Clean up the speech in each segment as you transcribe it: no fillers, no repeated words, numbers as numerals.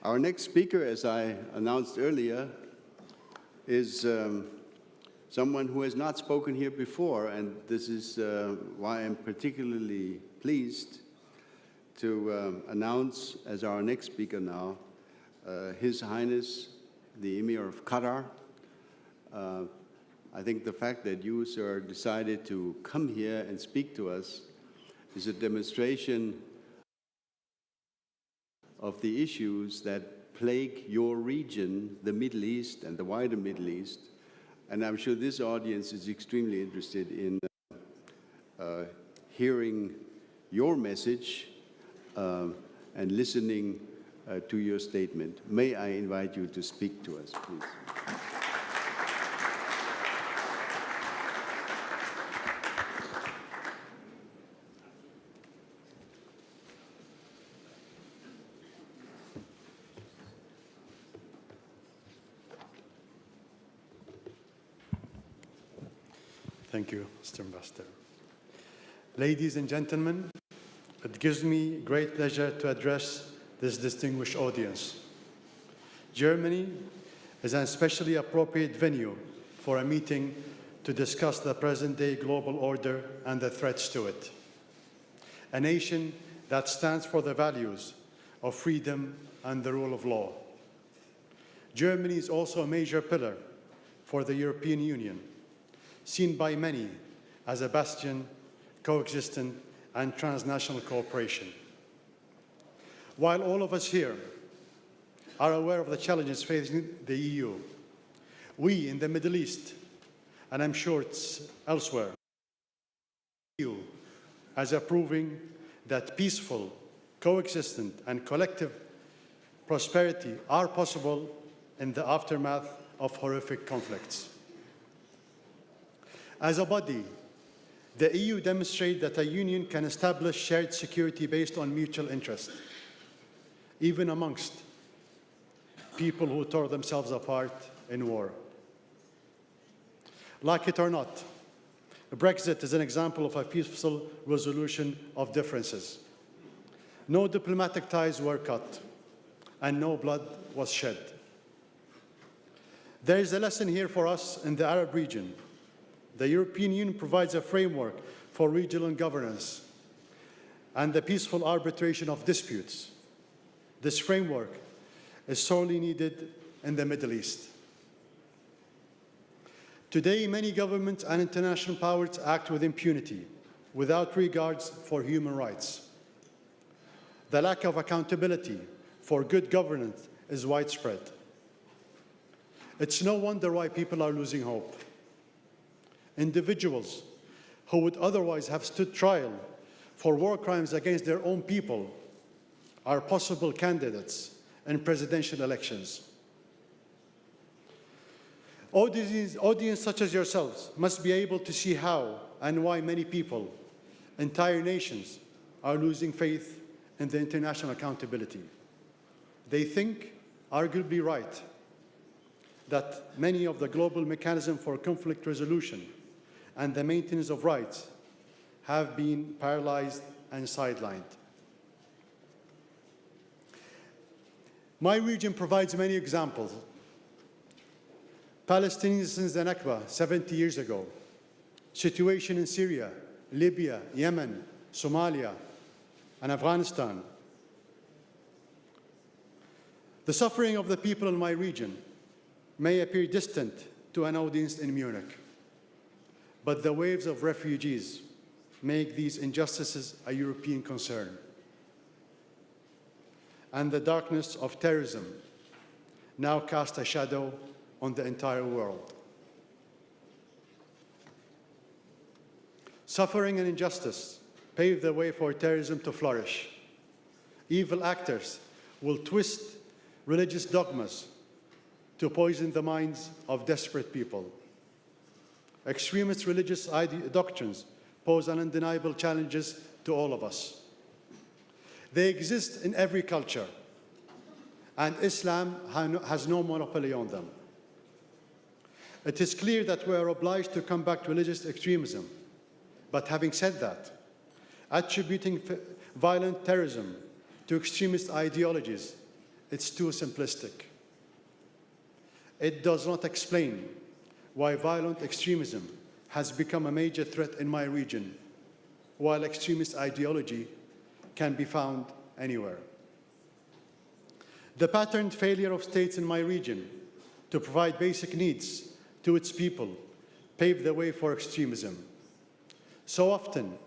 Our next speaker, as I announced earlier, is someone who has not spoken here before, and this is why I'm particularly pleased to announce as our next speaker now, His Highness, the Emir of Qatar. I think the fact that you, sir, decided to come here and speak to us is a demonstration of the issues that plague your region, the Middle East and the wider Middle East. And I'm sure this audience is extremely interested in hearing your message and listening to your statement. May I invite you to speak to us, please. Thank you, Mr. Ambassador. Ladies and gentlemen, it gives me great pleasure to address this distinguished audience. Germany is an especially appropriate venue for a meeting to discuss the present-day global order and the threats to it. A nation that stands for the values of freedom and the rule of law. Germany is also a major pillar for the European Union, seen by many as a bastion, coexistent, and transnational cooperation. While all of us here are aware of the challenges facing the EU, we in the Middle East, and I'm sure it's elsewhere, EU as proving that peaceful, coexistent, and collective prosperity are possible in the aftermath of horrific conflicts. As a body, the EU demonstrates that a union can establish shared security based on mutual interest, even amongst people who tore themselves apart in war. Like it or not, Brexit is an example of a peaceful resolution of differences. No diplomatic ties were cut, and no blood was shed. There is a lesson here for us in the Arab region. The European Union provides a framework for regional governance and the peaceful arbitration of disputes. This framework is sorely needed in the Middle East. Today, many governments and international powers act with impunity, without regards for human rights. The lack of accountability for good governance is widespread. It's no wonder why people are losing hope. Individuals who would otherwise have stood trial for war crimes against their own people are possible candidates in presidential elections. Audience such as yourselves must be able to see how and why many people, entire nations, are losing faith in the international accountability. They think, arguably right, that many of the global mechanisms for conflict resolution and the maintenance of rights have been paralyzed and sidelined. My region provides many examples. Palestinians since the Nakba 70 years ago, situation in Syria, Libya, Yemen, Somalia, and Afghanistan. The suffering of the people in my region may appear distant to an audience in Munich, but the waves of refugees make these injustices a European concern. And the darkness of terrorism now casts a shadow on the entire world. Suffering and injustice pave the way for terrorism to flourish. Evil actors will twist religious dogmas to poison the minds of desperate people. Extremist religious doctrines pose undeniable challenges to all of us. They exist in every culture, and Islam has no monopoly on them. It is clear that we are obliged to combat religious extremism, but having said that, attributing violent terrorism to extremist ideologies it's too simplistic. It does not explain why violent extremism has become a major threat in my region, while extremist ideology can be found anywhere. The patterned failure of states in my region to provide basic needs to its people paved the way for extremism. So often,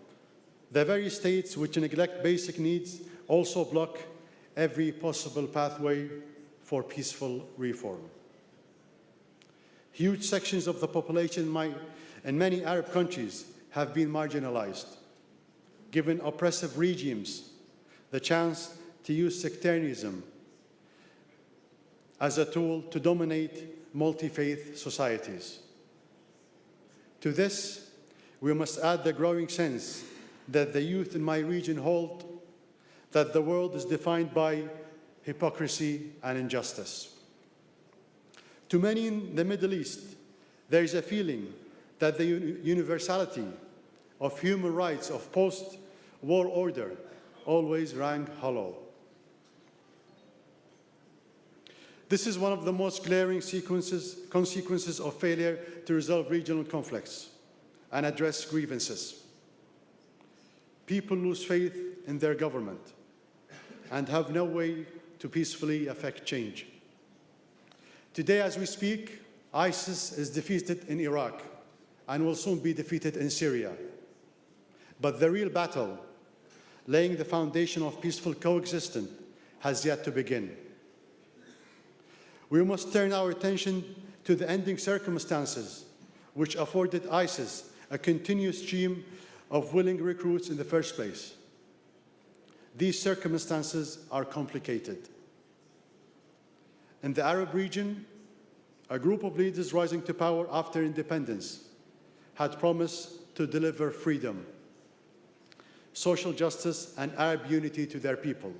the very states which neglect basic needs also block every possible pathway for peaceful reform. Huge sections of the population in many Arab countries have been marginalized, given oppressive regimes the chance to use sectarianism as a tool to dominate multi-faith societies. To this, we must add the growing sense that the youth in my region hold that the world is defined by hypocrisy and injustice. To many in the Middle East, there is a feeling that the universality of human rights of post-war order always rang hollow. This is one of the most glaring consequences of failure to resolve regional conflicts and address grievances. People lose faith in their government and have no way to peacefully affect change. Today, as we speak, ISIS is defeated in Iraq and will soon be defeated in Syria. But the real battle, laying the foundation of peaceful coexistence, has yet to begin. We must turn our attention to the ending circumstances which afforded ISIS a continuous stream of willing recruits in the first place. These circumstances are complicated. In the Arab region, a group of leaders rising to power after independence had promised to deliver freedom, social justice, and Arab unity to their people.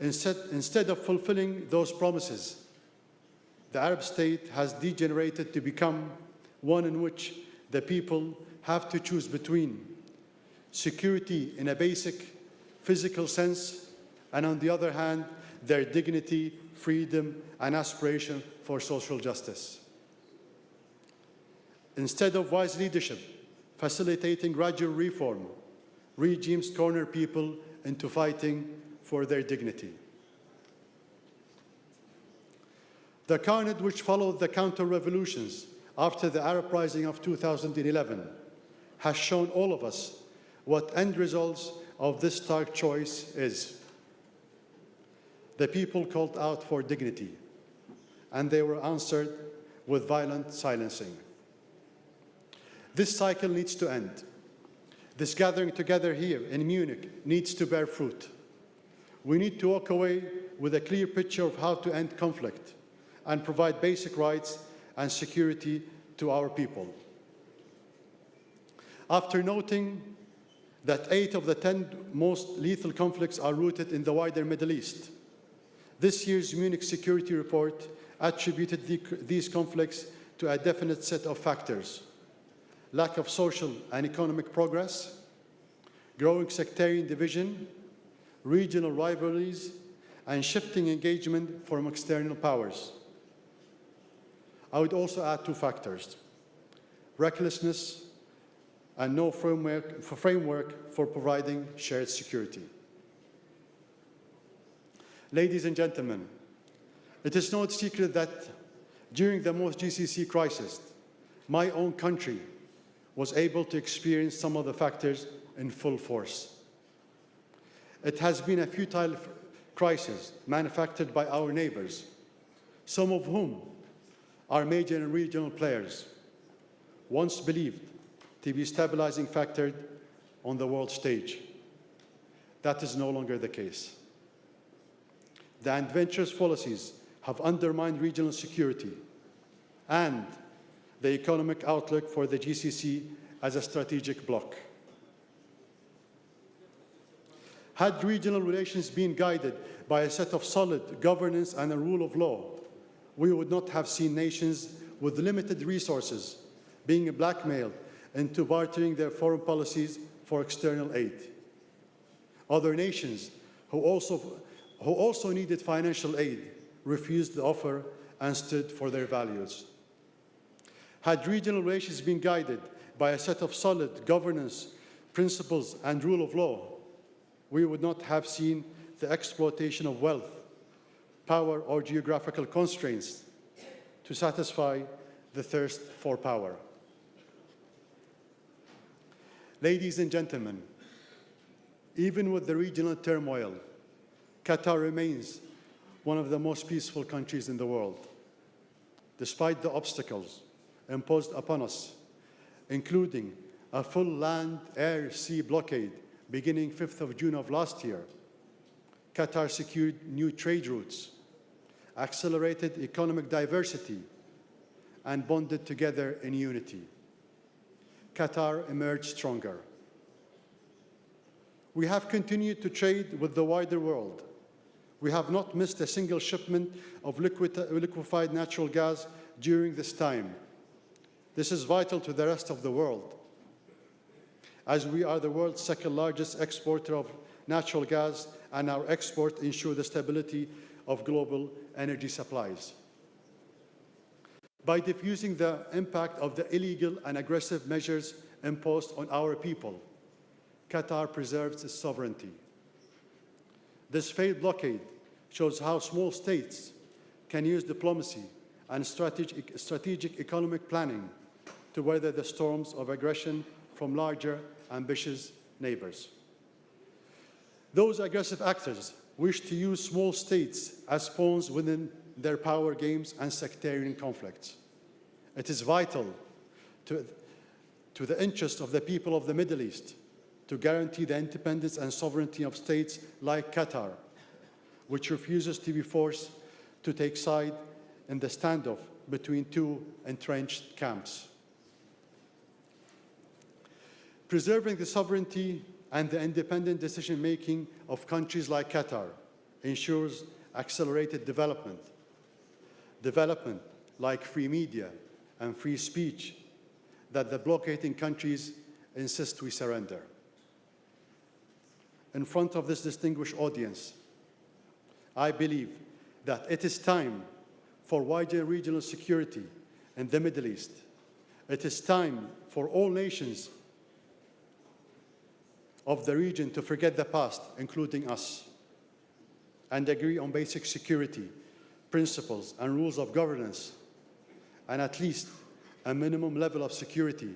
Instead of fulfilling those promises, the Arab state has degenerated to become one in which the people have to choose between security in a basic physical sense, and on the other hand, their dignity, freedom, and aspiration for social justice. Instead of wise leadership facilitating gradual reform, regimes corner people into fighting for their dignity. The carnage which followed the counter-revolutions after the Arab Rising of 2011 has shown all of us what end results of this stark choice is. The people called out for dignity, and they were answered with violent silencing. This cycle needs to end. This gathering together here in Munich needs to bear fruit. We need to walk away with a clear picture of how to end conflict and provide basic rights and security to our people. After noting that 8 of the 10 most lethal conflicts are rooted in the wider Middle East, this year's Munich Security Report attributed these conflicts to a definite set of factors: lack of social and economic progress, growing sectarian division, regional rivalries, and shifting engagement from external powers. I would also add 2 factors: recklessness and no framework for providing shared security. Ladies and gentlemen, it is no secret that during the most GCC crisis, my own country was able to experience some of the factors in full force. It has been a futile crisis manufactured by our neighbors, some of whom are major and regional players, once believed to be a stabilizing factor on the world stage. That is no longer the case. The adventurous policies have undermined regional security and the economic outlook for the GCC as a strategic bloc. Had regional relations been guided by a set of solid governance and a rule of law, we would not have seen nations with limited resources being blackmailed into bartering their foreign policies for external aid. Other nations who also who also needed financial aid, refused the offer and stood for their values. Had regional relations been guided by a set of solid governance principles and rule of law, we would not have seen the exploitation of wealth, power, or geographical constraints to satisfy the thirst for power. Ladies and gentlemen, even with the regional turmoil, Qatar remains one of the most peaceful countries in the world. Despite the obstacles imposed upon us, including a full land, air, sea blockade beginning 5th of June of last year, Qatar secured new trade routes, accelerated economic diversity, and bonded together in unity. Qatar emerged stronger. We have continued to trade with the wider world. We have not missed a single shipment of liquefied natural gas during this time. This is vital to the rest of the world, as we are the world's second largest exporter of natural gas, and our exports ensure the stability of global energy supplies. By diffusing the impact of the illegal and aggressive measures imposed on our people, Qatar preserves its sovereignty. This failed blockade shows how small states can use diplomacy and strategic economic planning to weather the storms of aggression from larger, ambitious neighbors. Those aggressive actors wish to use small states as pawns within their power games and sectarian conflicts. It is vital to the interest of the people of the Middle East to guarantee the independence and sovereignty of states like Qatar, which refuses to be forced to take side in the standoff between two entrenched camps. Preserving the sovereignty and the independent decision-making of countries like Qatar ensures accelerated development like free media and free speech that the blockading countries insist we surrender. In front of this distinguished audience, I believe that it is time for wider regional security in the Middle East. It is time for all nations of the region to forget the past, including us, and agree on basic security principles and rules of governance, and at least a minimum level of security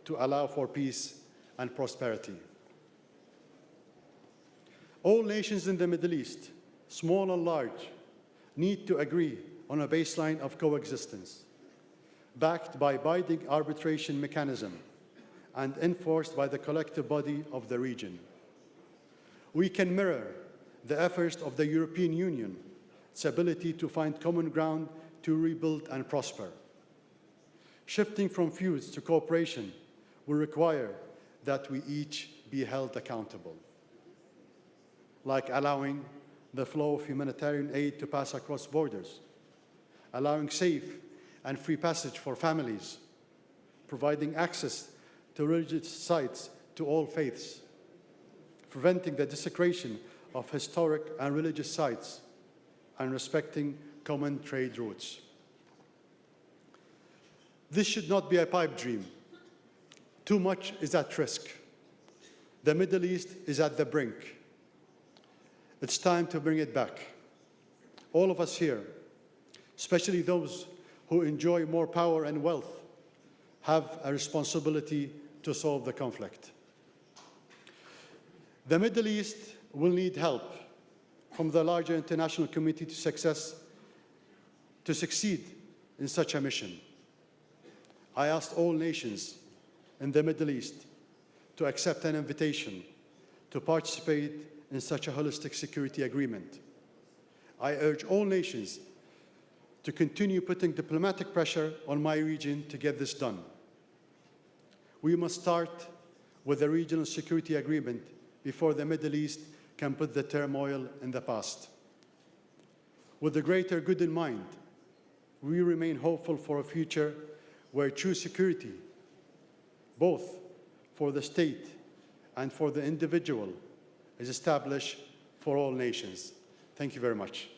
to allow for peace and prosperity. All nations in the Middle East, small and large, need to agree on a baseline of coexistence, backed by binding arbitration mechanism and enforced by the collective body of the region. We can mirror the efforts of the European Union, its ability to find common ground to rebuild and prosper. Shifting from feuds to cooperation will require that we each be held accountable, like allowing the flow of humanitarian aid to pass across borders, allowing safe and free passage for families, providing access to religious sites to all faiths, preventing the desecration of historic and religious sites, and respecting common trade routes. This should not be a pipe dream. Too much is at risk. The Middle East is at the brink. It's time to bring it back. All of us here, especially those who enjoy more power and wealth, have a responsibility to solve the conflict. The Middle East will need help from the larger international community to succeed in such a mission. I asked all nations in the Middle East to accept an invitation to participate in such a holistic security agreement. I urge all nations to continue putting diplomatic pressure on my region to get this done. We must start with a regional security agreement before the Middle East can put the turmoil in the past. With the greater good in mind, we remain hopeful for a future where true security, both for the state and for the individual, is established for all nations. Thank you very much.